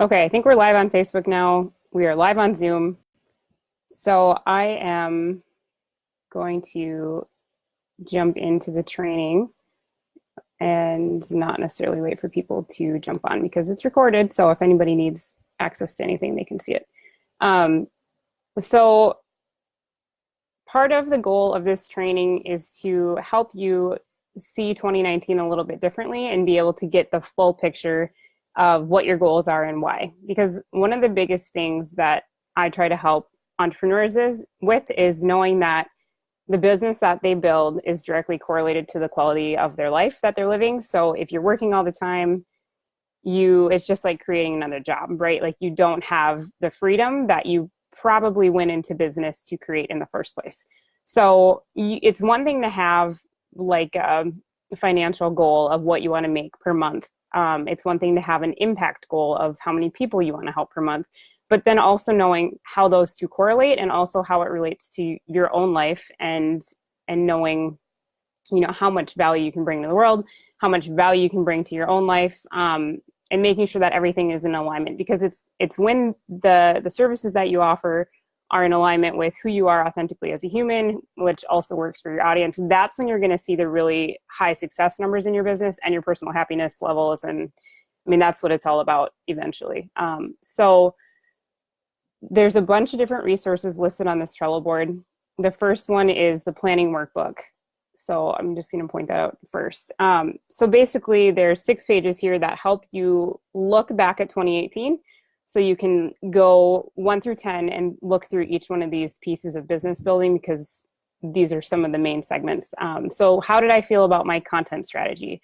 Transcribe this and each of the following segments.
Okay, I think we're live on Facebook now. We are live on Zoom. So I am going to jump into the training and not necessarily wait for people to jump on because it's recorded. So if anybody needs access to anything, they can see it. Um, so part of the goal of this training is to help you see 2019 a little bit differently and be able to get the full picture of what your goals are and why. Because one of the biggest things that I try to help entrepreneurs is knowing that the business that they build is directly correlated to the quality of their life that they're living. So if you're working all the time, it's just like creating another job, right? Like you don't have the freedom that you probably went into business to create in the first place. So it's one thing to have like a financial goal of what you want to make per month. It's one thing to have an impact goal of how many people you want to help per month, but then also knowing how those two correlate and also how it relates to your own life and knowing, how much value you can bring to the world, how much value you can bring to your own life, and making sure that everything is in alignment, because it's when the services that you offer are in alignment with who you are authentically as a human, which also works for your audience. That's when you're going to see the really high success numbers in your business and your personal happiness levels. And I mean, that's what it's all about eventually. So there's a bunch of different resources listed on this Trello board. The first one is the planning workbook. So I'm just going to point that out first. So basically there's 6 pages here that help you look back at 2018. So you can go 1 through 10 and look through each one of these pieces of business building, because these are some of the main segments. So how did I feel about my content strategy?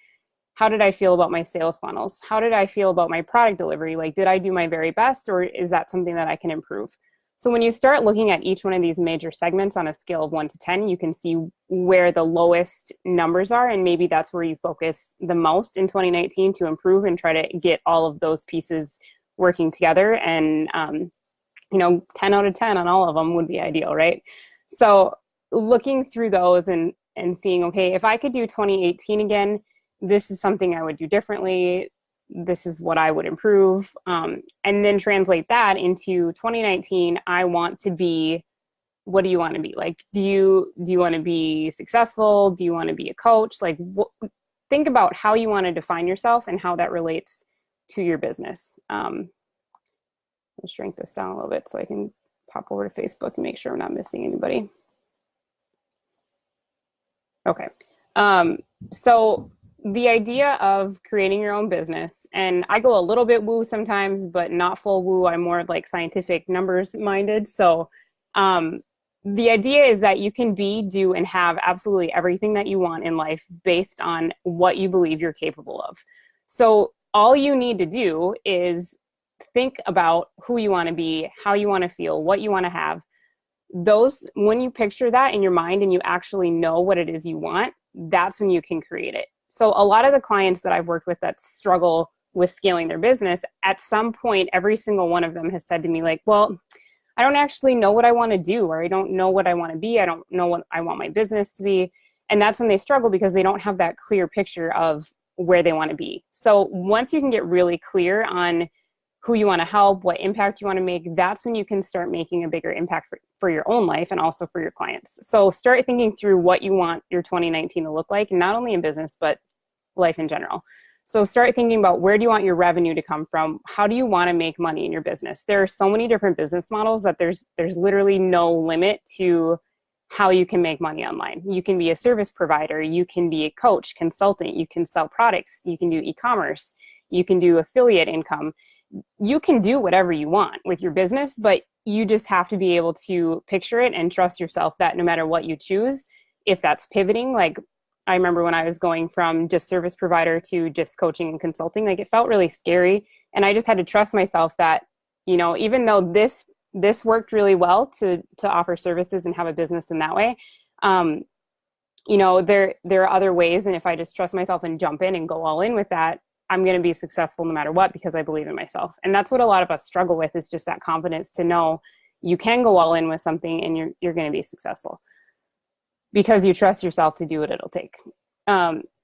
How did I feel about my sales funnels? How did I feel about my product delivery? Like, did I do my very best, or is that something that I can improve? So when you start looking at each one of these major segments on a scale of 1 to 10, you can see where the lowest numbers are, and maybe that's where you focus the most in 2019 to improve and try to get all of those pieces working together. And 10 out of 10 on all of them would be ideal, right? So looking through those and seeing, okay, if I could do 2018 again, this is something I would do differently. This is what I would improve. And then translate that into 2019. I want to be, what do you want to be? Like, do you want to be successful? Do you want to be a coach? Like, think about how you want to define yourself and how that relates to your business. I'll shrink this down a little bit so I can pop over to Facebook and make sure I'm not missing anybody. Okay. So the idea of creating your own business, and I go a little bit woo sometimes, but not full woo. I'm more like scientific numbers minded. So the idea is that you can be, do, and have absolutely everything that you want in life based on what you believe you're capable of. So all you need to do is think about who you want to be, how you want to feel, what you want to have. When you picture that in your mind and you actually know what it is you want, that's when you can create it. So a lot of the clients that I've worked with that struggle with scaling their business, at some point, every single one of them has said to me, like, well, I don't actually know what I want to do, or I don't know what I want to be. I don't know what I want my business to be. And that's when they struggle, because they don't have that clear picture of where they want to be. So once you can get really clear on who you want to help, what impact you want to make, that's when you can start making a bigger impact for your own life and also for your clients. So start thinking through what you want your 2019 to look like, not only in business, but life in general. So start thinking about, where do you want your revenue to come from? How do you want to make money in your business? There are so many different business models that there's literally no limit to how you can make money online. You can be a service provider, you can be a coach, consultant, you can sell products, you can do e-commerce, you can do affiliate income. You can do whatever you want with your business, but you just have to be able to picture it and trust yourself that no matter what you choose, if that's pivoting, like I remember when I was going from just service provider to just coaching and consulting, like it felt really scary. And I just had to trust myself that, even though this worked really well to offer services and have a business in that way, there are other ways. And if I just trust myself and jump in and go all in with that, I'm going to be successful no matter what, because I believe in myself. And that's what a lot of us struggle with, is just that confidence to know you can go all in with something and you're going to be successful because you trust yourself to do what it'll take.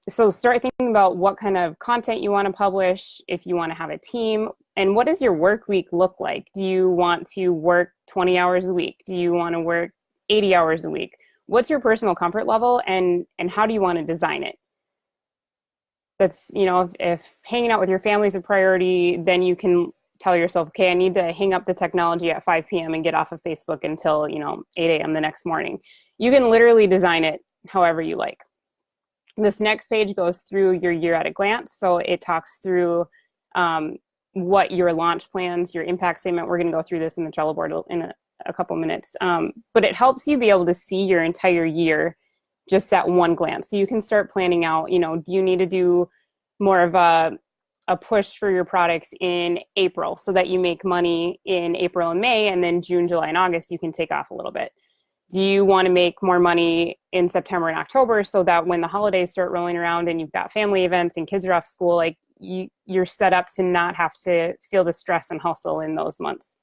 So start thinking about what kind of content you want to publish, if you want to have a team, and what does your work week look like? Do you want to work 20 hours a week? Do you want to work 80 hours a week? What's your personal comfort level, and how do you want to design it? That's, if hanging out with your family is a priority, then you can tell yourself, okay, I need to hang up the technology at 5 p.m. and get off of Facebook until, 8 a.m. the next morning. You can literally design it however you like. This next page goes through your year at a glance. So it talks through what your launch plans, your impact statement. We're going to go through this in the Trello board in a couple minutes. But it helps you be able to see your entire year just at one glance. So you can start planning out, do you need to do more of a push for your products in April so that you make money in April and May, and then June, July, and August, you can take off a little bit. Do you want to make more money in September and October so that when the holidays start rolling around and you've got family events and kids are off school, like you're set up to not have to feel the stress and hustle in those months?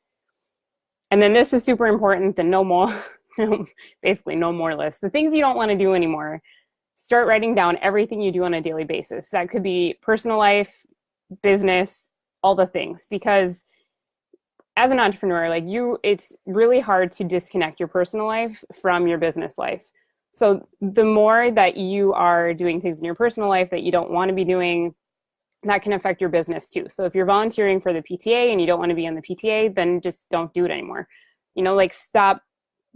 And then this is super important, the no more, basically no more list. The things you don't want to do anymore. Start writing down everything you do on a daily basis. That could be personal life, business, all the things, because as an entrepreneur, it's really hard to disconnect your personal life from your business life. So the more that you are doing things in your personal life that you don't want to be doing, that can affect your business too. So if you're volunteering for the PTA and you don't want to be on the PTA, then just don't do it anymore.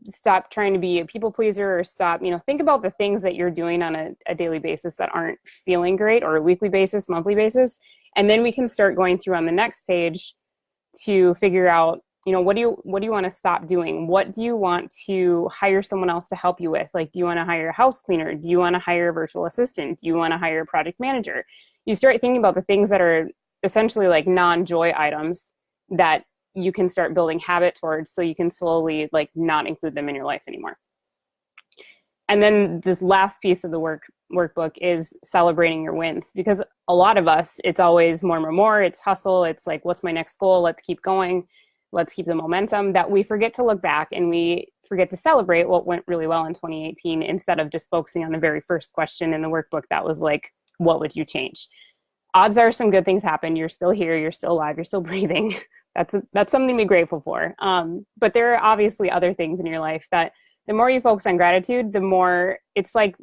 Stop trying to be a people pleaser, or stop, think about the things that you're doing on a daily basis that aren't feeling great, or a weekly basis, monthly basis. And then we can start going through on the next page to figure out, what do you want to stop doing? What do you want to hire someone else to help you with? Like, do you want to hire a house cleaner? Do you want to hire a virtual assistant? Do you want to hire a project manager? You start thinking about the things that are essentially like non-joy items that you can start building habit towards, so you can slowly not include them in your life anymore. And then this last piece of the workbook is celebrating your wins, because a lot of us, it's always more, it's hustle. It's like, what's my next goal? Let's keep going. Let's keep the momentum, that we forget to look back and we forget to celebrate what went really well in 2018, instead of just focusing on the very first question in the workbook that was like, what would you change? Odds are some good things happened. You're still here. You're still alive. You're still breathing. That's something to be grateful for. But there are obviously other things in your life that the more you focus on gratitude, the more it's like,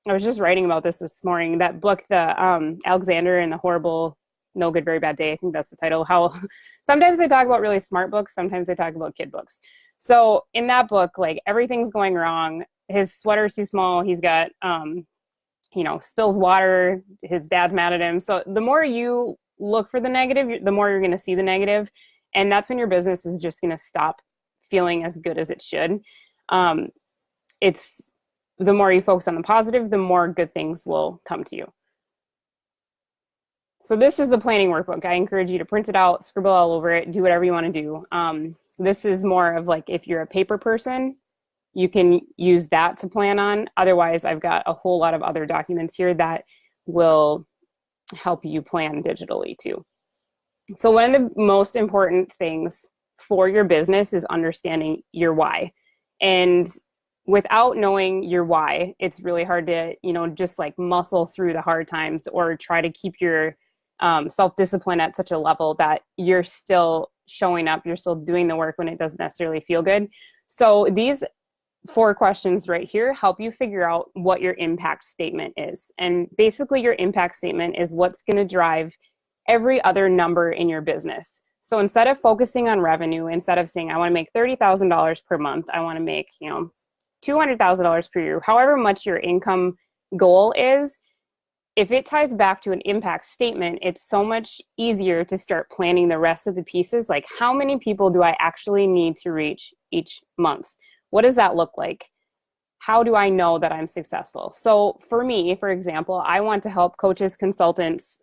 I was just writing about this morning, that book, the Alexander and the Horrible, No Good, Very Bad Day. I think that's the title. How sometimes they talk about really smart books. Sometimes they talk about kid books. So in that book, everything's going wrong. His sweater's too small. He's got, spills water. His dad's mad at him. So the more you look for the negative, the more you're going to see the negative. And that's when your business is just going to stop feeling as good as it should. It's the more you focus on the positive, the more good things will come to you. So this is the planning workbook. I encourage you to print it out, scribble all over it, do whatever you want to do. This is more of if you're a paper person, you can use that to plan on. Otherwise, I've got a whole lot of other documents here that will help you plan digitally too. So one of the most important things for your business is understanding your why. And without knowing your why, it's really hard to, just muscle through the hard times, or try to keep your self-discipline at such a level that you're still showing up, you're still doing the work when it doesn't necessarily feel good. So these 4 questions right here help you figure out what your impact statement is. And basically your impact statement is what's going to drive every other number in your business. So instead of focusing on revenue, instead of saying, I want to make $30,000 per month, I want to make, $200,000 per year, however much your income goal is, if it ties back to an impact statement, it's so much easier to start planning the rest of the pieces. Like, how many people do I actually need to reach each month? What does that look like? How do I know that I'm successful? So for me, for example, I want to help coaches, consultants,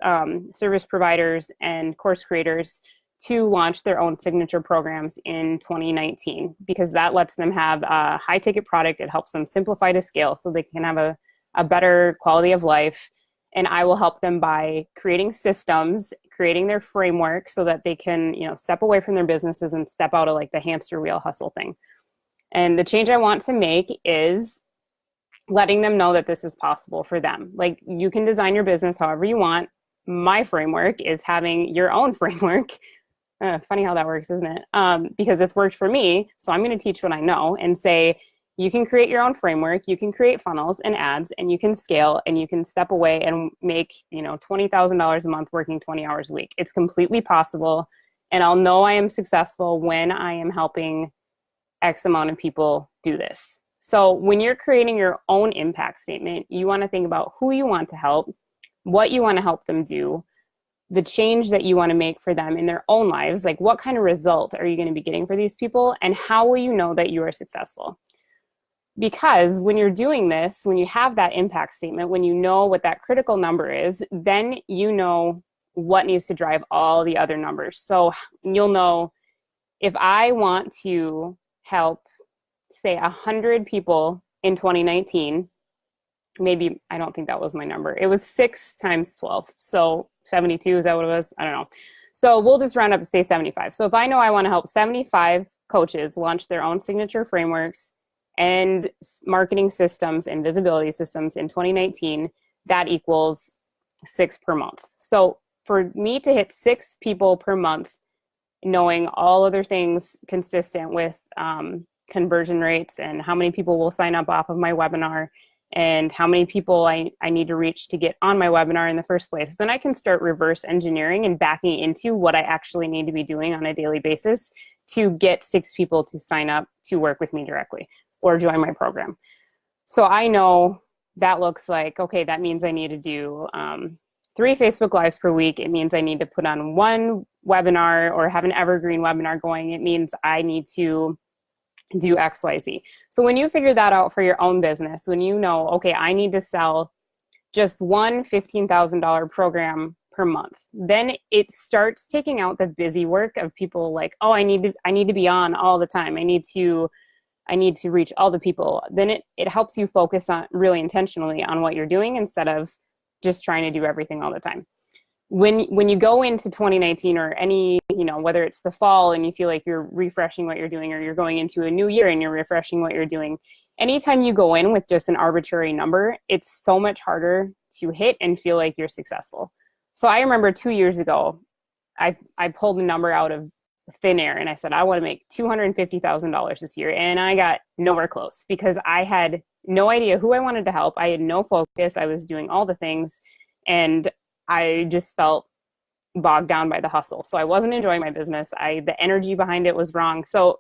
service providers, and course creators to launch their own signature programs in 2019, because that lets them have a high ticket product. It helps them simplify to scale so they can have a better quality of life. And I will help them by creating systems, creating their framework so that they can, step away from their businesses and step out of the hamster wheel hustle thing. And the change I want to make is letting them know that this is possible for them. Like, you can design your business however you want. My framework is having your own framework. Funny how that works, isn't it? Because it's worked for me. So I'm going to teach what I know and say, you can create your own framework, you can create funnels and ads, and you can scale, and you can step away and make, $20,000 a month working 20 hours a week. It's completely possible. And I'll know I am successful when I am helping X amount of people do this. So when you're creating your own impact statement, you want to think about who you want to help, what you want to help them do, the change that you want to make for them in their own lives. Like, what kind of result are you going to be getting for these people, and how will you know that you are successful? Because when you're doing this, when you have that impact statement, when you know what that critical number is, then you know what needs to drive all the other numbers. So you'll know, if I want to help, say, 100 people in 2019, maybe, I don't think that was my number. It was 6 times 12. So 72, is that what it was? I don't know. So we'll just round up and say 75. So if I know I want to help 75 coaches launch their own signature frameworks and marketing systems and visibility systems in 2019, that equals 6 per month. So for me to hit 6 people per month, knowing all other things consistent with conversion rates and how many people will sign up off of my webinar and how many people I need to reach to get on my webinar in the first place, then I can start reverse engineering and backing into what I actually need to be doing on a daily basis to get 6 people to sign up to work with me directly or join my program. So I know that looks like, okay, that means I need to do 3 Facebook Lives per week. It means I need to put on 1 webinar or have an evergreen webinar going. It means I need to do XYZ. So when you figure that out for your own business, when you know, okay, I need to sell just one $15,000 program per month, then it starts taking out the busy work of people like, oh, I need to be on all the time. I need to reach all the people. Then it helps you focus on really intentionally on what you're doing instead of just trying to do everything all the time. When you go into 2019 or any, whether it's the fall and you feel like you're refreshing what you're doing, or you're going into a new year and you're refreshing what you're doing, anytime you go in with just an arbitrary number, it's so much harder to hit and feel like you're successful. So I remember 2 years ago, I pulled a number out of thin air and I said, I want to make $250,000 this year. And I got nowhere close because I had no idea who I wanted to help. I had no focus. I was doing all the things and I just felt bogged down by the hustle. So I wasn't enjoying my business. The energy behind it was wrong. So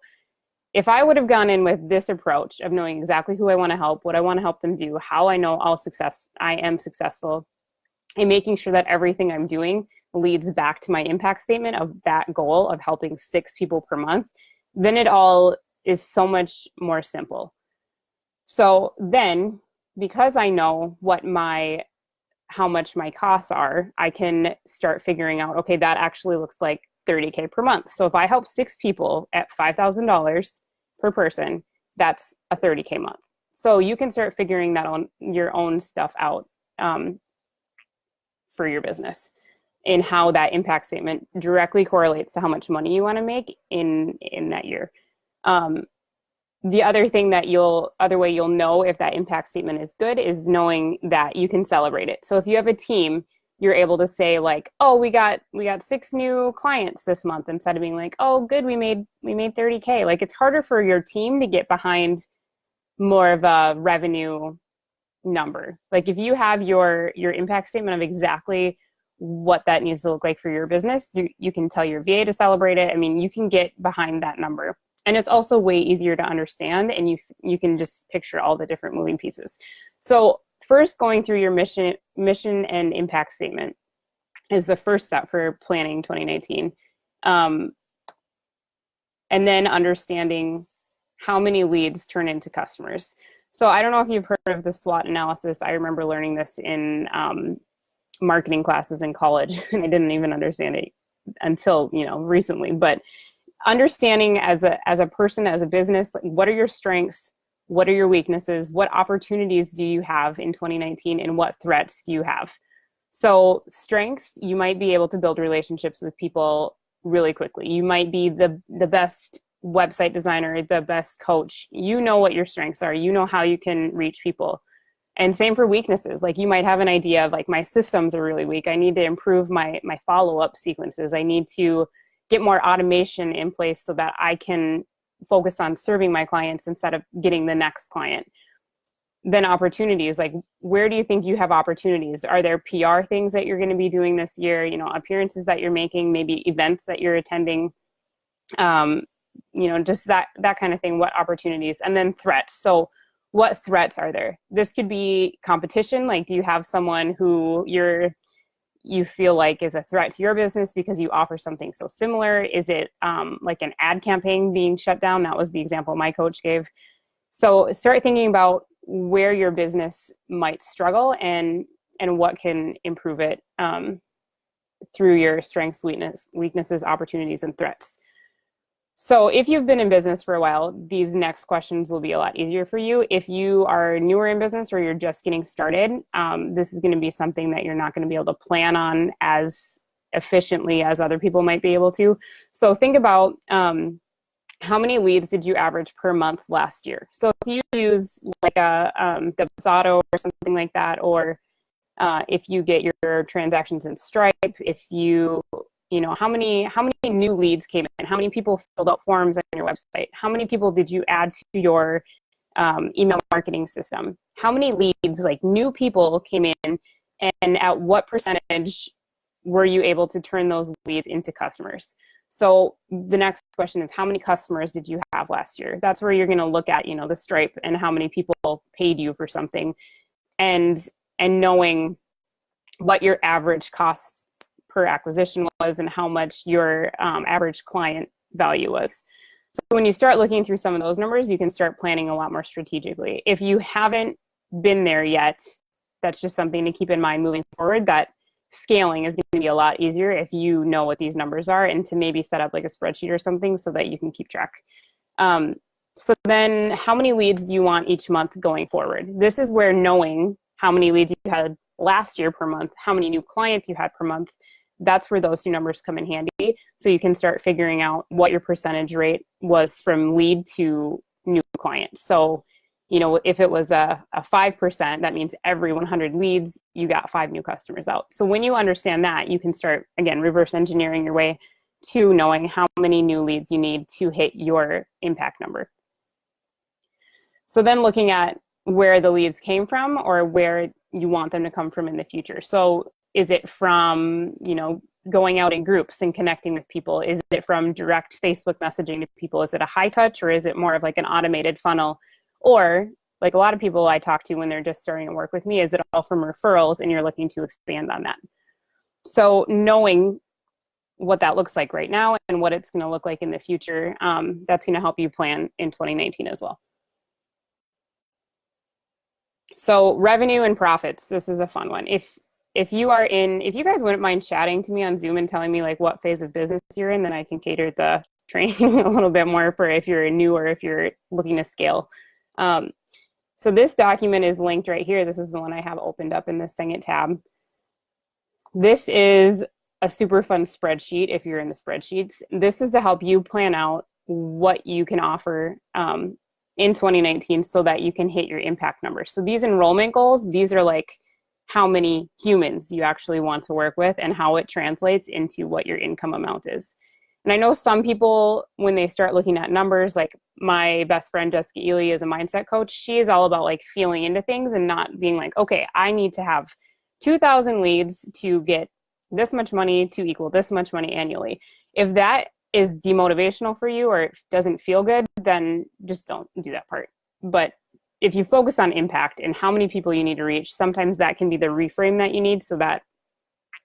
if I would have gone in with this approach of knowing exactly who I want to help, what I want to help them do, how I know I am successful, and making sure that everything I'm doing leads back to my impact statement of that goal of helping 6 people per month, then it all is so much more simple. So then, because I know how much my costs are, I can start figuring out, okay, that actually looks like $30K per month. So if I help 6 people at $5,000 per person, that's a $30K month. So you can start figuring that on your own stuff out for your business, and how that impact statement directly correlates to how much money you want to make in that year. The other thing that other way you'll know if that impact statement is good is knowing that you can celebrate it. So if you have a team, you're able to say like, oh, we got 6 new clients this month, instead of being like, oh, good, we made $30K. Like, it's harder for your team to get behind more of a revenue number. Like, if you have your impact statement of exactly what that needs to look like for your business, you can tell your VA to celebrate it. I mean, you can get behind that number. And it's also way easier to understand, and you can just picture all the different moving pieces. So first, going through your mission and impact statement is the first step for planning 2019. And then understanding how many leads turn into customers. So I don't know if you've heard of the SWOT analysis. I remember learning this in marketing classes in college, and I didn't even understand it until recently. But understanding as a person, as a business, like, what are your strengths? What are your weaknesses? What opportunities do you have in 2019? And what threats do you have? So strengths, you might be able to build relationships with people really quickly. You might be the best website designer, the best coach. You know what your strengths are. You know how you can reach people. And same for weaknesses. Like you might have an idea of like, my systems are really weak. I need to improve my follow-up sequences. I need to get more automation in place so that I can focus on serving my clients instead of getting the next client. Then opportunities, like where do you think you have opportunities? Are there PR things that you're going to be doing this year? You know, appearances that you're making, maybe events that you're attending, you know, just that kind of thing. What opportunities? And then threats. So what threats are there? This could be competition. Like, do you have someone who you feel like is a threat to your business because you offer something so similar? Is it like an ad campaign being shut down? That was the example my coach gave. So start thinking about where your business might struggle and what can improve it through your strengths, weaknesses, opportunities, and threats. So if you've been in business for a while, these next questions will be a lot easier for you. If you are newer in business or you're just getting started, this is going to be something that you're not going to be able to plan on as efficiently as other people might be able to. So think about how many leads did you average per month last year? So if you use like a Dubsado or something like that, or if you get your transactions in Stripe, if you know, how many new leads came in? How many people filled out forms on your website? How many people did you add to your email marketing system? How many leads, like new people, came in, and at what percentage were you able to turn those leads into customers? So the next question is, how many customers did you have last year? That's where you're going to look at, you know, the Stripe and how many people paid you for something, and knowing what your average cost per acquisition was and how much your average client value was. So when you start looking through some of those numbers, you can start planning a lot more strategically. If you haven't been there yet, that's just something to keep in mind moving forward, that scaling is going to be a lot easier if you know what these numbers are, and to maybe set up like a spreadsheet or something so that you can keep track. So then how many leads do you want each month going forward? This is where knowing how many leads you had last year per month, how many new clients you had per month, that's where those two numbers come in handy. So you can start figuring out what your percentage rate was from lead to new client. So, you know, if it was a 5%, that means every 100 leads, you got 5 new customers out. So when you understand that, you can start, again, reverse engineering your way to knowing how many new leads you need to hit your impact number. So then looking at where the leads came from or where you want them to come from in the future. So is it from, you know, going out in groups and connecting with people? Is it from direct Facebook messaging to people? Is it a high touch, or is it more of like an automated funnel? Or like a lot of people I talk to when they're just starting to work with me, is it all from referrals and you're looking to expand on that? So knowing what that looks like right now and what it's going to look like in the future, that's going to help you plan in 2019 as well. So revenue and profits, this is a fun one. If you guys wouldn't mind chatting to me on Zoom and telling me like what phase of business you're in, then I can cater the training a little bit more for if you're new or if you're looking to scale. So this document is linked right here. This is the one I have opened up in the Singit tab. This is a super fun spreadsheet if you're into spreadsheets. This is to help you plan out what you can offer in 2019 so that you can hit your impact numbers. So these enrollment goals, these are like how many humans you actually want to work with and how it translates into what your income amount is. And I know some people, when they start looking at numbers, like my best friend Jessica Ely is a mindset coach. She is all about like feeling into things and not being like, okay, I need to have 2,000 leads to get this much money to equal this much money annually. If that is demotivational for you or it doesn't feel good, then just don't do that part. But if you focus on impact and how many people you need to reach, sometimes that can be the reframe that you need so that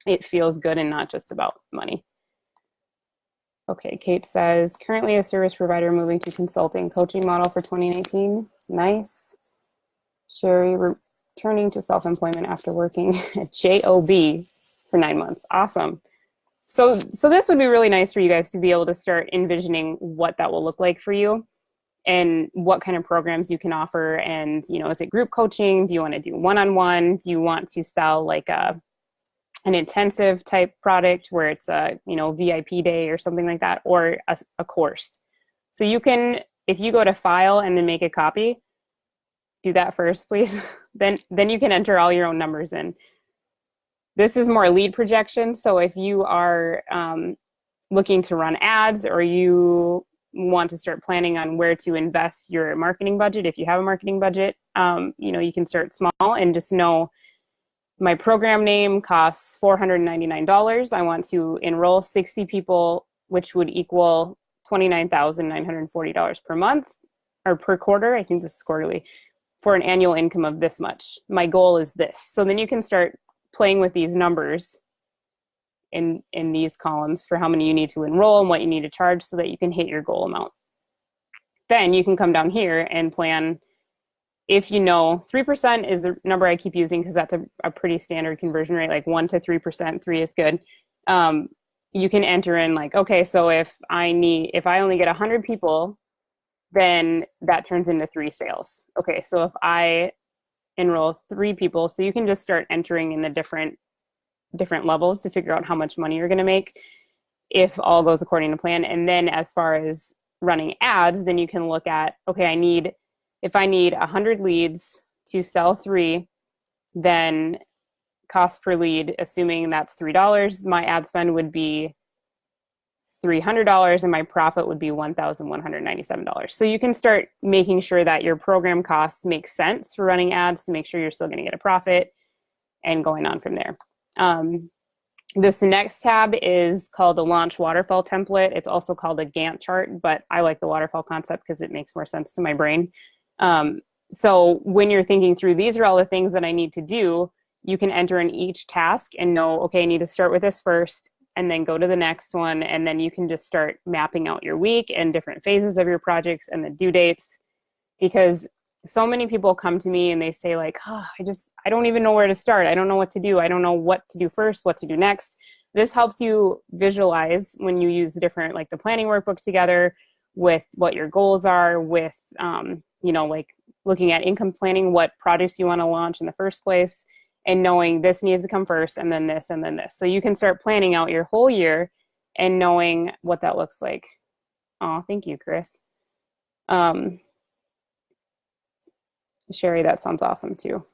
it feels good and not just about money. Okay, Kate says, currently a service provider moving to consulting coaching model for 2019. Nice. Sherry, returning to self-employment after working at JOB for 9 months. Awesome. So this would be really nice for you guys to be able to start envisioning what that will look like for you and what kind of programs you can offer. And, you know, is it group coaching? Do you want to do one-on-one? Do you want to sell like an intensive type product where it's a, you know, VIP day or something like that, or a course? So you can, if you go to file and then make a copy, do that first, please. then you can enter all your own numbers in. This is more lead projection. So if you are looking to run ads, or you want to start planning on where to invest your marketing budget, if you have a marketing budget, you can start small and just know my program name costs $499. I want to enroll 60 people, which would equal $29,940 per month or per quarter. I think this is quarterly, for an annual income of this much. My goal is this. So then you can start playing with these numbers in these columns for how many you need to enroll and what you need to charge so that you can hit your goal amount. Then you can come down here and plan. If you know 3% is the number I keep using because that's a pretty standard conversion rate, like 1 to 3%, 3 is good. You can enter in like, okay, so if I only get 100 people, then that turns into 3 sales. Okay, so if I enroll 3 people, so you can just start entering in the different levels to figure out how much money you're going to make if all goes according to plan. And then as far as running ads, then you can look at, okay, if I need 100 leads to sell 3, then cost per lead, assuming that's $3, my ad spend would be $300 and my profit would be $1,197. So you can start making sure that your program costs make sense for running ads to make sure you're still going to get a profit, and going on from there. This next tab is called a launch waterfall template. It's also called a Gantt chart, but I like the waterfall concept because it makes more sense to my brain. So when you're thinking through, these are all the things that I need to do, you can enter in each task and know, okay, I need to start with this first and then go to the next one. And then you can just start mapping out your week and different phases of your projects and the due dates, because so many people come to me and they say like, oh, I don't even know where to start. I don't know what to do. I don't know what to do first, what to do next. This helps you visualize when you use the planning workbook together with what your goals are, with, like looking at income planning, what projects you want to launch in the first place, and knowing this needs to come first and then this and then this. So you can start planning out your whole year and knowing what that looks like. Oh, thank you, Chris. Sherry, that sounds awesome too.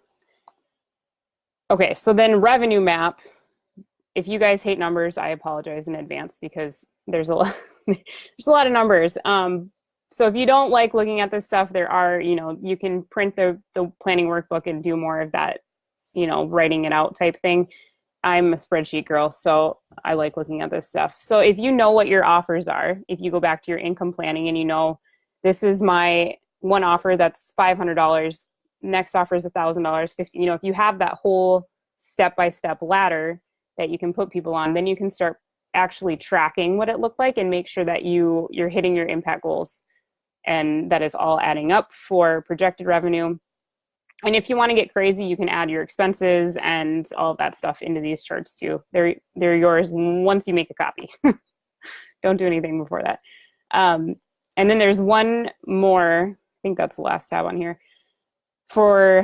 Okay, so then revenue map. If you guys hate numbers, I apologize in advance because there's a lot, there's a lot of numbers. So if you don't like looking at this stuff, there are, you can print the planning workbook and do more of that, writing it out type thing. I'm a spreadsheet girl, so I like looking at this stuff. So if you know what your offers are, if you go back to your income planning and this is my one offer that's $500, next offer is $1,000, $50. If you have that whole step-by-step ladder that you can put people on, then you can start actually tracking what it looked like and make sure that you're hitting your impact goals, and that is all adding up for projected revenue. And if you want to get crazy, you can add your expenses and all of that stuff into these charts too. They're yours once you make a copy. Don't do anything before that. And then there's one more, I think that's the last tab on here, for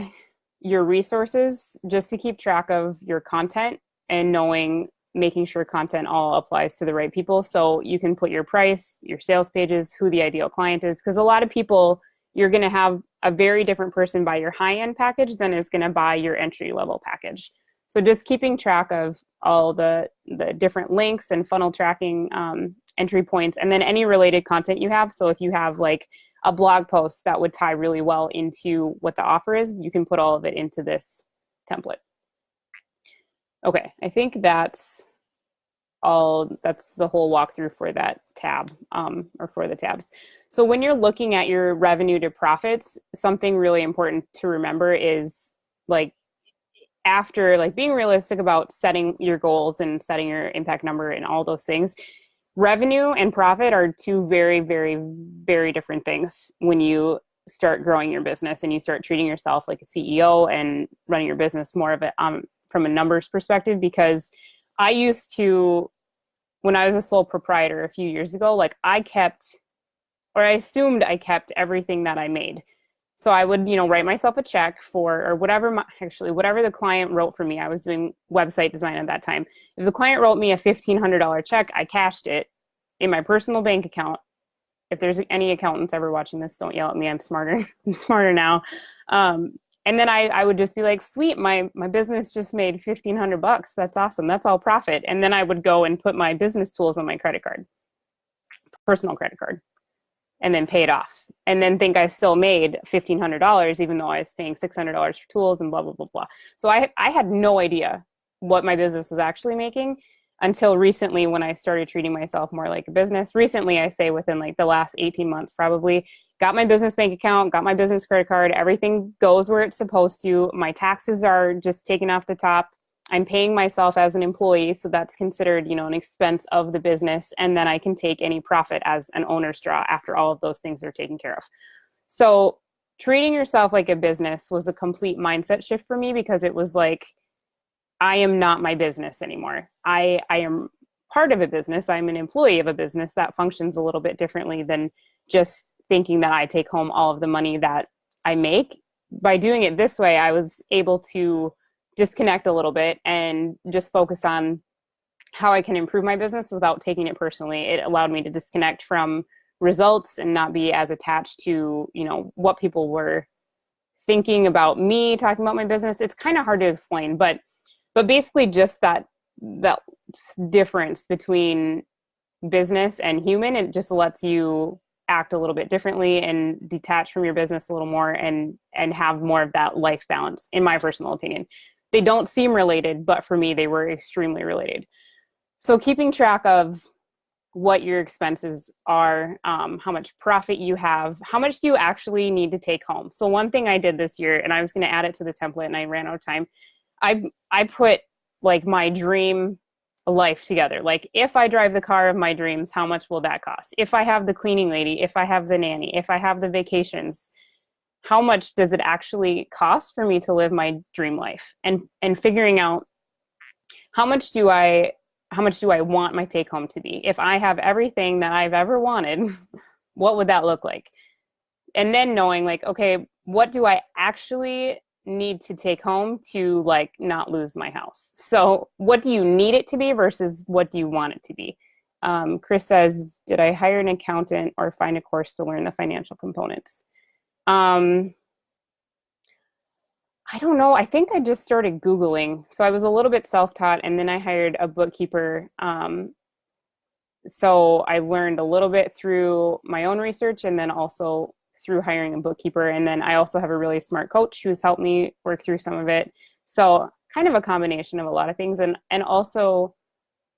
your resources, just to keep track of your content and making sure content all applies to the right people. So you can put your price, your sales pages, who the ideal client is, because a lot of people, you're going to have a very different person buy your high-end package than is going to buy your entry-level package. So just keeping track of all the different links and funnel tracking entry points, and then any related content you have. So if you have like a blog post that would tie really well into what the offer is, you can put all of it into this template. Okay, I think that's the whole walkthrough for that tab, or for the tabs. So when you're looking at your revenue to profits, something really important to remember is after being realistic about setting your goals and setting your impact number and all those things, revenue and profit are two very, very, very different things when you start growing your business and you start treating yourself like a CEO and running your business more of it from a numbers perspective. Because I used to, when I was a sole proprietor a few years ago, I assumed I kept everything that I made. So I would, write myself a check or whatever the client wrote for me. I was doing website design at that time. If the client wrote me a $1,500 check, I cashed it in my personal bank account. If there's any accountants ever watching this, don't yell at me. I'm smarter. I'm smarter now. And then I would just be like, sweet, my business just made $1,500. That's awesome. That's all profit. And then I would go and put my business tools on my credit card, personal credit card, and then pay it off. And then think I still made $1,500, even though I was paying $600 for tools and blah, blah, blah, blah. So I had no idea what my business was actually making until recently, when I started treating myself more like a business. Recently, I say within like the last 18 months, probably. Got my business bank account, got my business credit card, everything goes where it's supposed to. My taxes are just taken off the top. I'm paying myself as an employee, so that's considered, an expense of the business. And then I can take any profit as an owner's draw after all of those things are taken care of. So treating yourself like a business was a complete mindset shift for me, because it was like, I am not my business anymore. I am part of a business. I'm an employee of a business that functions a little bit differently than just thinking that I take home all of the money that I make. By doing it this way, I was able to disconnect a little bit and just focus on how I can improve my business without taking it personally. It allowed me to disconnect from results and not be as attached to, what people were thinking about me talking about my business. It's kind of hard to explain, but basically just that difference between business and human, it just lets you act a little bit differently and detach from your business a little more and have more of that life balance, in my personal opinion. They don't seem related, but for me, they were extremely related. So keeping track of what your expenses are, how much profit you have, how much do you actually need to take home? So one thing I did this year, and I was going to add it to the template and I ran out of time, I put like my dream life together. Like, if I drive the car of my dreams, how much will that cost? If I have the cleaning lady, if I have the nanny, if I have the vacations, how much does it actually cost for me to live my dream life? And figuring out how much do I want my take home to be? If I have everything that I've ever wanted, what would that look like? And then knowing like, okay, what do I actually need to take home to like not lose my house? So what do you need it to be versus what do you want it to be? Chris says, did I hire an accountant or find a course to learn the financial components? I don't know. I think I just started Googling. So I was a little bit self-taught, and then I hired a bookkeeper. So I learned a little bit through my own research, and then also through hiring a bookkeeper. And then I also have a really smart coach who's helped me work through some of it. So kind of a combination of a lot of things, and also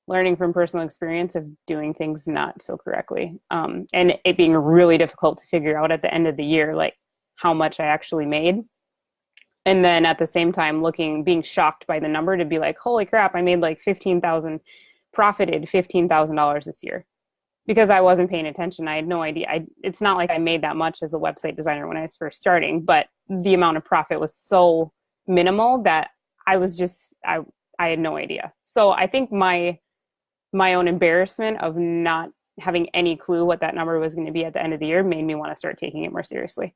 learning from personal experience of doing things not so correctly. And it being really difficult to figure out at the end of the year, like how much I actually made. And then at the same time being shocked by the number, to be like, holy crap, I made like profited $15,000 this year, because I wasn't paying attention. I had no idea. It's not like I made that much as a website designer when I was first starting, but the amount of profit was so minimal that I had no idea. So I think my own embarrassment of not having any clue what that number was going to be at the end of the year made me want to start taking it more seriously.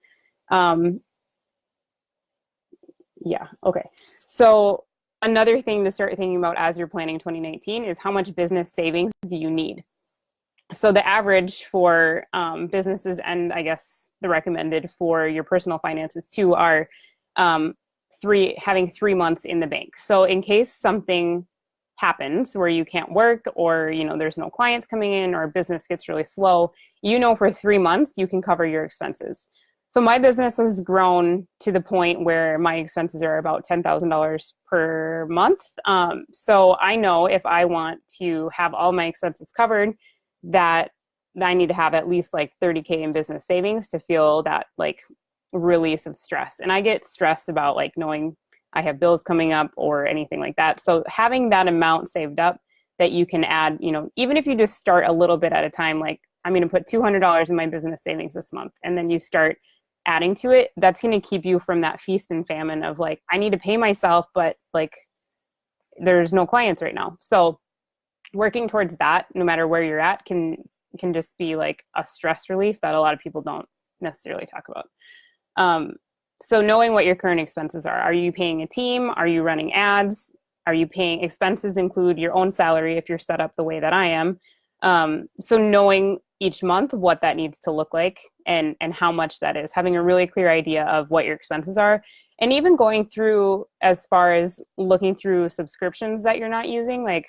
Yeah. Okay. So another thing to start thinking about as you're planning 2019 is, how much business savings do you need? So the average for businesses, and I guess the recommended for your personal finances too, are having 3 months in the bank. So in case something happens where you can't work, or there's no clients coming in, or business gets really slow, for 3 months you can cover your expenses. So my business has grown to the point where my expenses are about $10,000 per month. So I know if I want to have all my expenses covered, that I need to have at least like $30K in business savings to feel that like release of stress. And I get stressed about like knowing I have bills coming up or anything like that. So having that amount saved up that you can add, even if you just start a little bit at a time, like I'm going to put $200 in my business savings this month, and then you start adding to it, that's going to keep you from that feast and famine of like, I need to pay myself, but like there's no clients right now. So working towards that, no matter where you're at, can just be like a stress relief that a lot of people don't necessarily talk about. So knowing what your current expenses are. Are you paying a team? Are you running ads? Are you paying expenses include your own salary if you're set up the way that I am? So knowing each month what that needs to look like and how much that is, having a really clear idea of what your expenses are, And even going through as far as looking through subscriptions that you're not using, like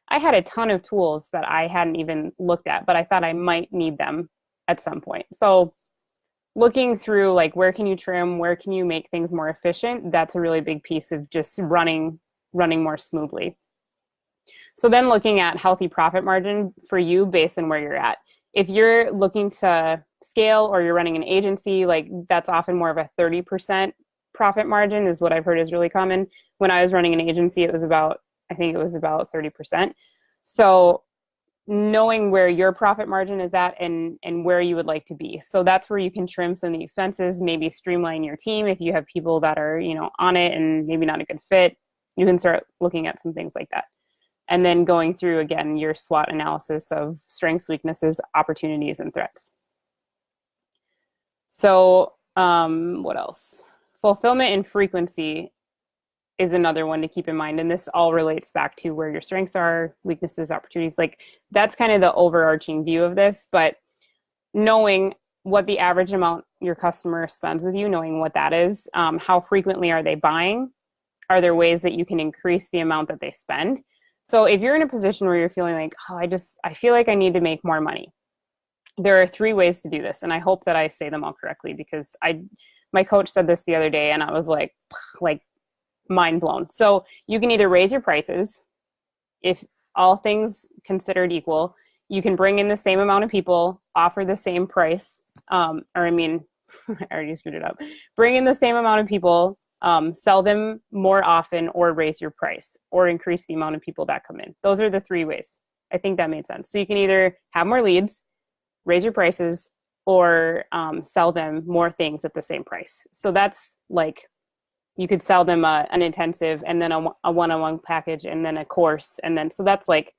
I had a ton of tools that I hadn't even looked at, but I thought I might need them at some point. So looking through like where can you trim, where can you make things more efficient, that's a really big piece of just running more smoothly. So then looking at healthy profit margin for you based on where you're at. If you're looking to scale or you're running an agency, like that's often more of a 30% profit margin is what I've heard is really common. When I was running an agency, it was about, I think it was about 30%. So knowing where your profit margin is at and where you would like to be. So that's where you can trim some of the expenses, maybe streamline your team. If you have people that are, on it and maybe not a good fit, you can start looking at some things like that. And then going through, again, your SWOT analysis of strengths, weaknesses, opportunities, and threats. So what else? Fulfillment and frequency is another one to keep in mind. And this all relates back to where your strengths are, weaknesses, opportunities. Like that's kind of the overarching view of this, but knowing what the average amount your customer spends with you, knowing what that is, how frequently are they buying? Are there ways that you can increase the amount that they spend? So if you're in a position where you're feeling like, oh, I feel like I need to make more money, there are 3 ways to do this. And I hope that I say them all correctly because my coach said this the other day and I was like mind blown. So you can either raise your prices, if all things considered equal, you can bring in the same amount of people, offer the same price, I already screwed it up. Bring in the same amount of people, sell them more often, or raise your price, or increase the amount of people that come in. Those are the 3 ways. I think that made sense. So you can either have more leads, raise your prices, or sell them more things at the same price. So that's like, you could sell them an intensive and then a one-on-one package and then a course. And then, so that's like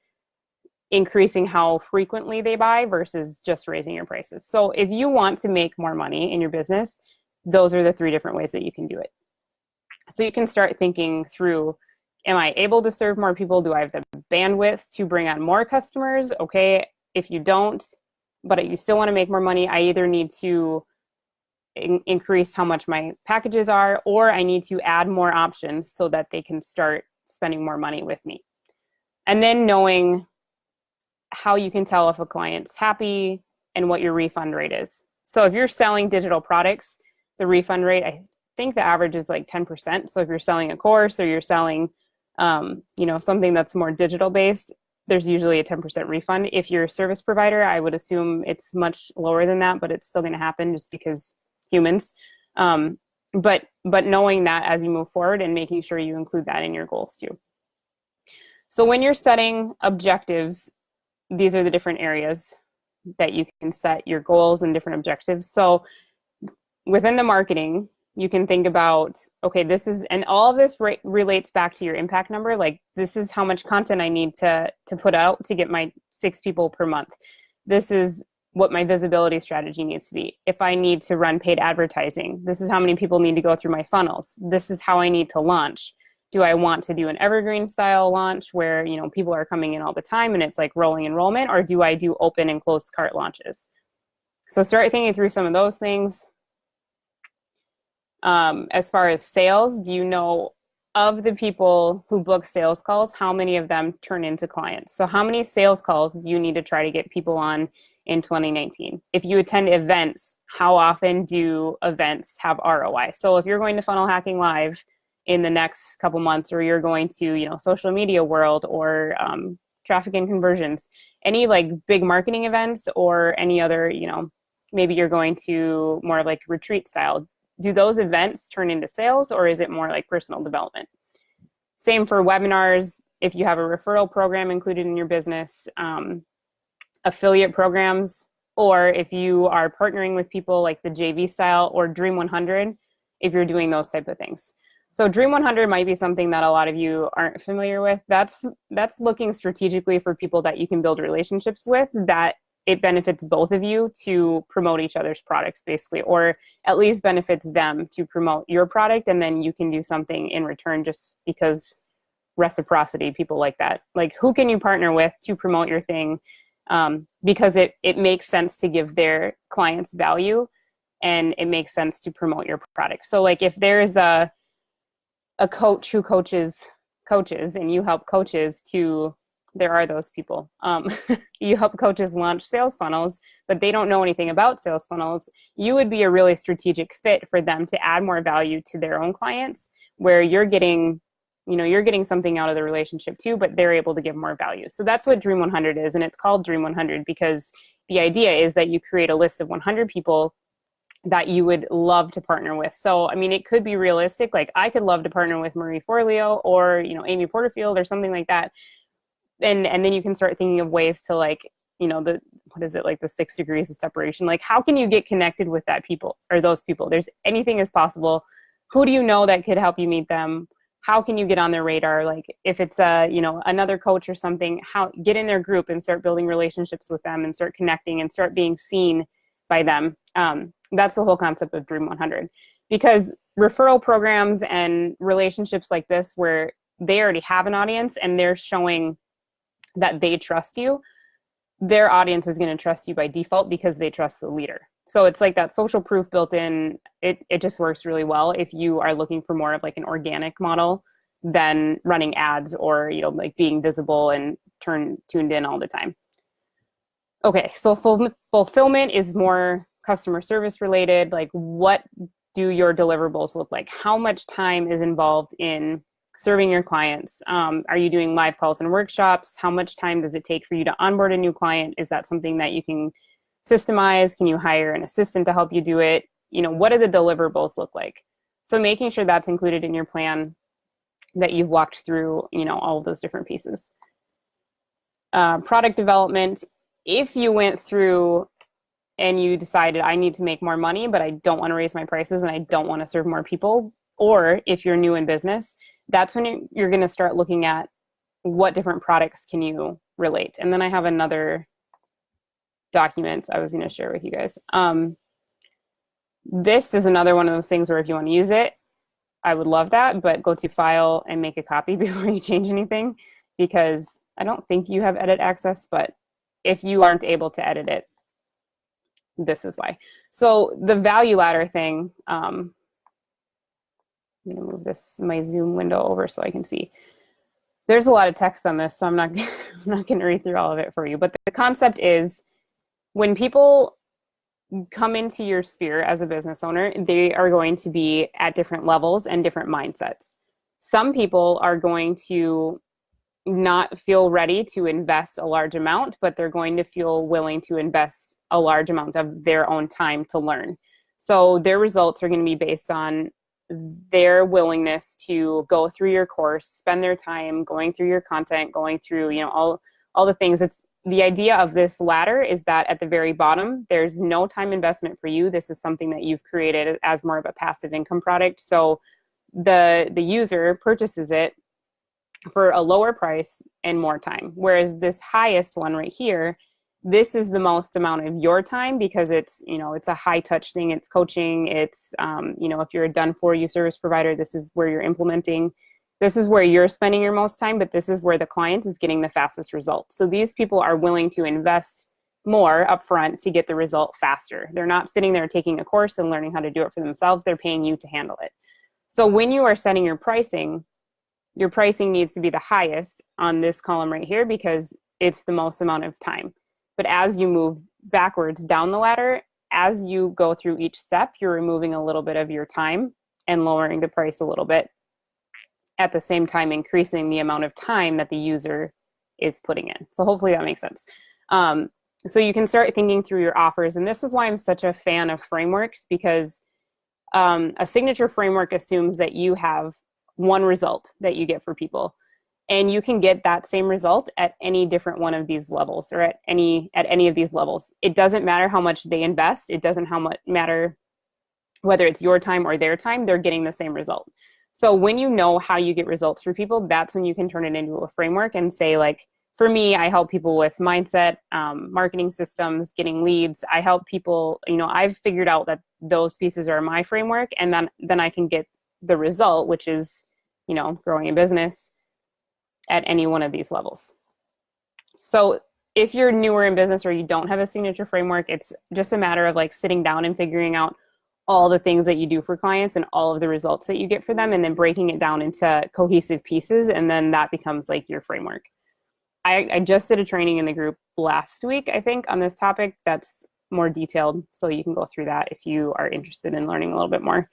increasing how frequently they buy versus just raising your prices. So if you want to make more money in your business, those are the 3 different ways that you can do it. So you can start thinking through, am I able to serve more people? Do I have the bandwidth to bring on more customers? Okay, if you don't, but you still want to make more money, I either need to increase how much my packages are, or I need to add more options so that they can start spending more money with me. And then knowing how you can tell if a client's happy and what your refund rate is. So if you're selling digital products, the refund rate, I think the average is like 10%. So if you're selling a course or you're selling, something that's more digital based, there's usually a 10% refund. If you're a service provider, I would assume it's much lower than that, but it's still going to happen just because humans. But knowing that as you move forward and making sure you include that in your goals too. So when you're setting objectives, these are the different areas that you can set your goals and different objectives. So within the marketing, you can think about, okay, this is, and all of this relates back to your impact number. Like this is how much content I need to put out to get my 6 people per month. This is what my visibility strategy needs to be. If I need to run paid advertising, this is how many people need to go through my funnels. This is how I need to launch. Do I want to do an evergreen style launch where, people are coming in all the time and it's like rolling enrollment, or do I do open and closed cart launches? So start thinking through some of those things. As far as sales, do you know of the people who book sales calls, how many of them turn into clients? So how many sales calls do you need to try to get people on in 2019? If you attend events, how often do events have ROI? So if you're going to Funnel Hacking Live in the next couple months, or you're going to, social media world or traffic and conversions, any like big marketing events or any other, maybe you're going to more like retreat style, do those events turn into sales, or is it more like personal development? Same for webinars. If you have a referral program included in your business, affiliate programs, or if you are partnering with people like the JV style or Dream 100, if you're doing those type of things. So Dream 100 might be something that a lot of you aren't familiar with. That's looking strategically for people that you can build relationships with, that it benefits both of you to promote each other's products basically, or at least benefits them to promote your product, and then you can do something in return just because reciprocity, people like that. Like who can you partner with to promote your thing? Because it makes sense to give their clients value and it makes sense to promote your product. So like if there's a coach who coaches coaches and you help coaches to, there are those people, you help coaches launch sales funnels, but they don't know anything about sales funnels, you would be a really strategic fit for them to add more value to their own clients, where you're getting, you're getting something out of the relationship too, but they're able to give more value. So that's what Dream 100 is. And it's called Dream 100 because the idea is that you create a list of 100 people that you would love to partner with. So, I mean, it could be realistic. Like I could love to partner with Marie Forleo or, Amy Porterfield or something like that. And then you can start thinking of ways to like, what is it, like the 6 degrees of separation? Like, how can you get connected with that people or those people? There's anything is possible. Who do you know that could help you meet them? How can you get on their radar? Like if it's another coach or something, how get in their group and start building relationships with them and start connecting and start being seen by them. That's the whole concept of Dream 100, because referral programs and relationships like this, where they already have an audience and they're showing that they trust you, their audience is going to trust you by default because they trust the leader. So it's like that social proof built in. It just works really well if you are looking for more of like an organic model than running ads or, like being visible and tuned in all the time. Okay, so fulfillment is more customer service related. Like what do your deliverables look like? How much time is involved in serving your clients? Are you doing live calls and workshops? How much time does it take for you to onboard a new client? Is that something that you can systemize? Can you hire an assistant to help you do it? What do the deliverables look like? So making sure that's included in your plan, that you've walked through, all of those different pieces. Product development. If you went through and you decided I need to make more money, but I don't want to raise my prices and I don't want to serve more people, or if you're new in business, that's when you're going to start looking at what different products can you relate. And then I have another document I was going to share with you guys. This is another one of those things where if you want to use it, I would love that, but go to File and make a copy before you change anything, because I don't think you have edit access, but if you aren't able to edit it, this is why. So the value ladder thing, I'm going to move my Zoom window over so I can see. There's a lot of text on this, so I'm not going to read through all of it for you. But the concept is, when people come into your sphere as a business owner, they are going to be at different levels and different mindsets. Some people are going to not feel ready to invest a large amount, but they're going to feel willing to invest a large amount of their own time to learn. So their results are going to be based on their willingness to go through your course, spend their time going through your content, going through, all the things. It's the idea of this ladder is that at the very bottom, there's no time investment for you. This is something that you've created as more of a passive income product. So the user purchases it for a lower price and more time. Whereas this highest one right here, this is the most amount of your time, because it's, it's a high touch thing. It's coaching. It's, if you're a done for you service provider, this is where you're implementing. This is where you're spending your most time, but this is where the client is getting the fastest result. So these people are willing to invest more upfront to get the result faster. They're not sitting there taking a course and learning how to do it for themselves. They're paying you to handle it. So when you are setting your pricing needs to be the highest on this column right here, because it's the most amount of time. But as you move backwards down the ladder, as you go through each step, you're removing a little bit of your time and lowering the price a little bit, at the same time increasing the amount of time that the user is putting in. So hopefully that makes sense. So you can start thinking through your offers. And this is why I'm such a fan of frameworks, because a signature framework assumes that you have one result that you get for people. And you can get that same result at any different one of these levels, or at any of these levels. It doesn't matter how much they invest. It doesn't matter whether it's your time or their time, they're getting the same result. So when you know how you get results for people, that's when you can turn it into a framework and say, like, for me, I help people with mindset, marketing systems, getting leads. I help people, I've figured out that those pieces are my framework, and then I can get the result, which is, growing a business at any one of these levels. So if you're newer in business or you don't have a signature framework, it's just a matter of like sitting down and figuring out all the things that you do for clients and all of the results that you get for them, and then breaking it down into cohesive pieces. And then that becomes like your framework. I just did a training in the group last week, I think, on this topic that's more detailed. So you can go through that if you are interested in learning a little bit more.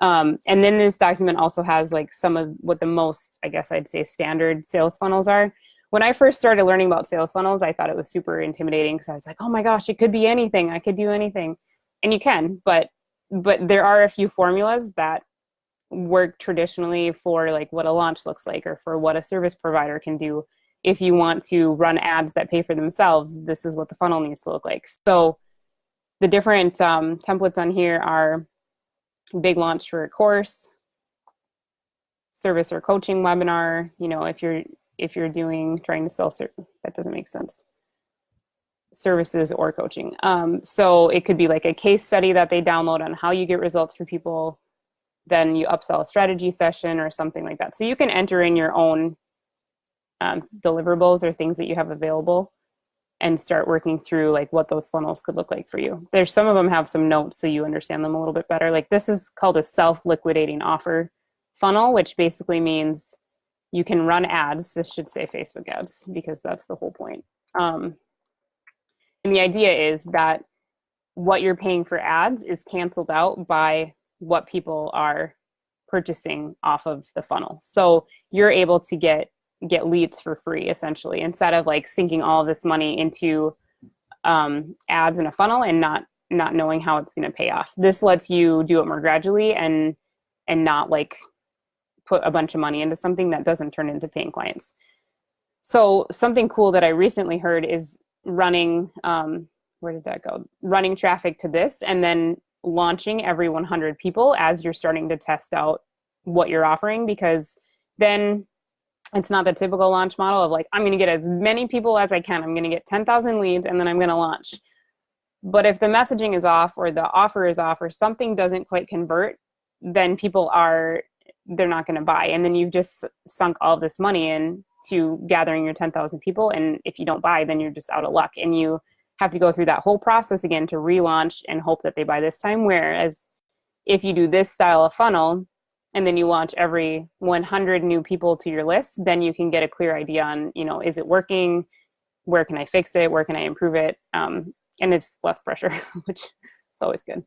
And then this document also has like some of what the most, I guess I'd say, standard sales funnels are. When I first started learning about sales funnels, I thought it was super intimidating because I was like, oh my gosh, it could be anything. I could do anything. And you can, but there are a few formulas that work traditionally for like what a launch looks like or for what a service provider can do. If you want to run ads that pay for themselves, this is what the funnel needs to look like. So the different templates on here are big launch for a course, service or coaching webinar. You know, if you're trying to sell, that doesn't make sense. Services or coaching. So it could be like a case study that they download on how you get results for people. Then you upsell a strategy session or something like that. So you can enter in your own deliverables or things that you have available and start working through like what those funnels could look like for you. There's some of them have some notes so you understand them a little bit better. Like this is called a self-liquidating offer funnel, which basically means you can run ads. This should say Facebook ads because that's the whole point. And the idea is that what you're paying for ads is canceled out by what people are purchasing off of the funnel. So you're able to get leads for free, essentially, instead of like sinking all of this money into ads in a funnel and not knowing how it's going to pay off. This lets you do it more gradually and not like put a bunch of money into something that doesn't turn into paying clients. So something cool that I recently heard is running, where did that go? Running traffic to this and then launching every 100 people as you're starting to test out what you're offering, because then it's not the typical launch model of like, I'm going to get as many people as I can. I'm going to get 10,000 leads and then I'm going to launch. But if the messaging is off or the offer is off or something doesn't quite convert, then they're not going to buy. And then you've just sunk all this money in to gathering your 10,000 people. And if you don't buy, then you're just out of luck. And you have to go through that whole process again to relaunch and hope that they buy this time. Whereas if you do this style of funnel, and then you launch every 100 new people to your list, then you can get a clear idea on, you know, is it working? Where can I fix it? Where can I improve it? And it's less pressure, which is always good.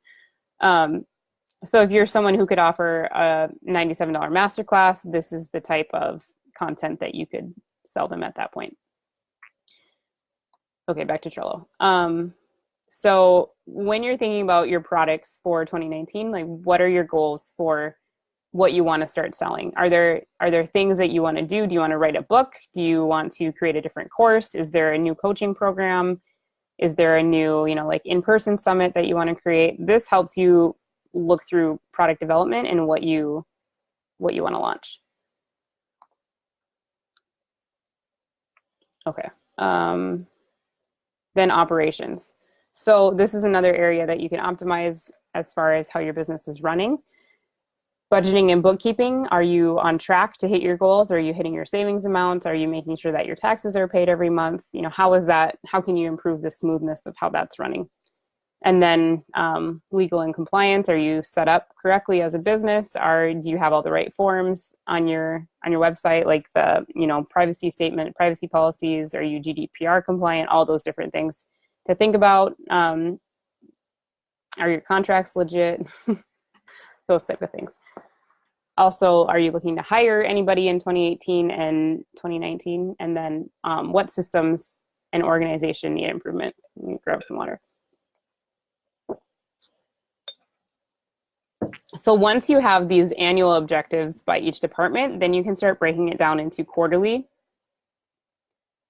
So if you're someone who could offer a $97 masterclass, this is the type of content that you could sell them at that point. Okay, back to Trello. So when you're thinking about your products for 2019, like what are your goals for what you want to start selling? Are there things that you want to do? Do you want to write a book? Do you want to create a different course? Is there a new coaching program? Is there a new, you know, like in-person summit that you want to create? This helps you look through product development and what you want to launch. Okay. Then operations. So this is another area that you can optimize as far as how your business is running. Budgeting and bookkeeping, are you on track to hit your goals? Are you hitting your savings amounts? Are you making sure that your taxes are paid every month? You know, how can you improve the smoothness of how that's running? And then legal and compliance, are you set up correctly as a business? Do you have all the right forms on your website, like the, you know, privacy statement, privacy policies? Are you GDPR compliant? All those different things to think about. Are your contracts legit? Those type of things. Also, are you looking to hire anybody in 2018 and 2019? And then what systems and organization need improvement? Let me grab some water. So once you have these annual objectives by each department, then you can start breaking it down into quarterly.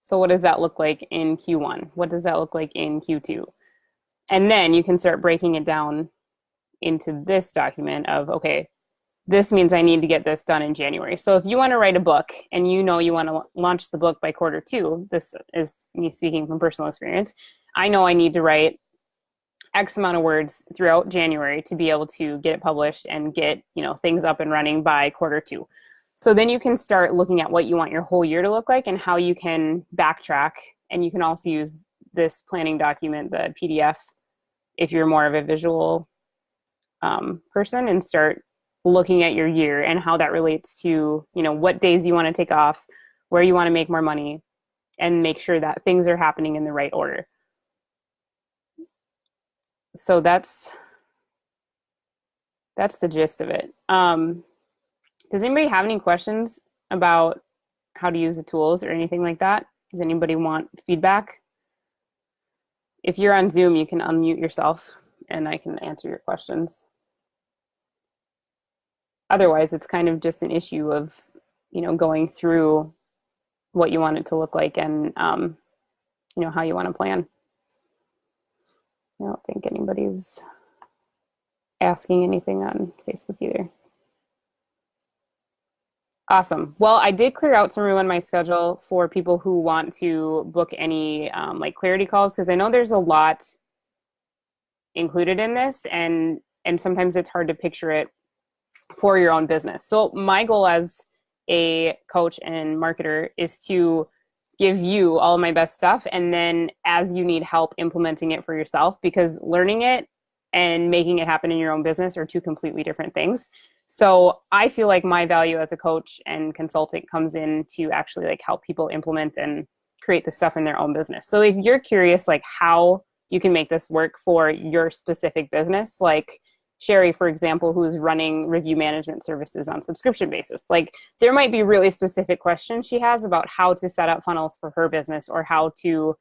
So what does that look like in Q1? What does that look like in Q2? And then you can start breaking it down into this document of, okay, this means I need to get this done in January. So if you want to write a book and you know you want to launch the book by Q2, this is me speaking from personal experience, I know I need to write X amount of words throughout January to be able to get it published and get, you know, things up and running by Q2. So then you can start looking at what you want your whole year to look like and how you can backtrack. And you can also use this planning document, the PDF, if you're more of a visual person and start looking at your year and how that relates to, what days you want to take off, where you want to make more money, and make sure that things are happening in the right order. So that's the gist of it. Does anybody have any questions about how to use the tools or anything like that? Does anybody want feedback? If you're on Zoom, you can unmute yourself and I can answer your questions. Otherwise, it's kind of just an issue of, going through what you want it to look like and, how you want to plan. I don't think anybody's asking anything on Facebook either. Awesome. Well, I did clear out some room on my schedule for people who want to book any like clarity calls, because I know there's a lot included in this, and sometimes it's hard to picture it for your own business. So my goal as a coach and marketer is to give you all of my best stuff, and then as you need help implementing it for yourself, because learning it and making it happen in your own business are two completely different things. So I feel like my value as a coach and consultant comes in to actually like help people implement and create the stuff in their own business. So if you're curious like how you can make this work for your specific business, like Sherry, for example, who's running review management services on subscription basis, like there might be really specific questions she has about how to set up funnels for her business, or how to,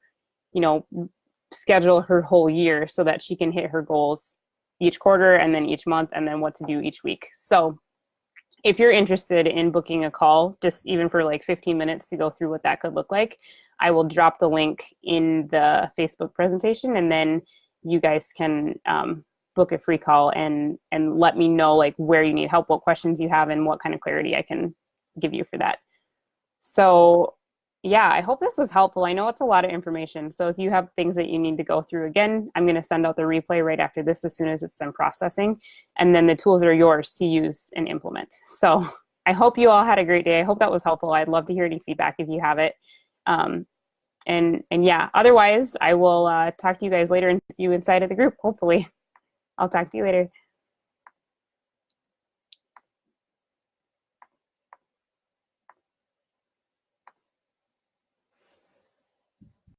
schedule her whole year so that she can hit her goals each quarter and then each month, and then what to do each week. So if you're interested in booking a call, just even for like 15 minutes to go through what that could look like, I will drop the link in the Facebook presentation, and then you guys can book a free call and let me know like where you need help, what questions you have, and what kind of clarity I can give you for that. So yeah, I hope this was helpful. I know it's a lot of information. So if you have things that you need to go through again, I'm going to send out the replay right after this as soon as it's done processing. And then the tools are yours to use and implement. So I hope you all had a great day. I hope that was helpful. I'd love to hear any feedback if you have it. And yeah, otherwise I will talk to you guys later and see you inside of the group. Hopefully I'll talk to you later.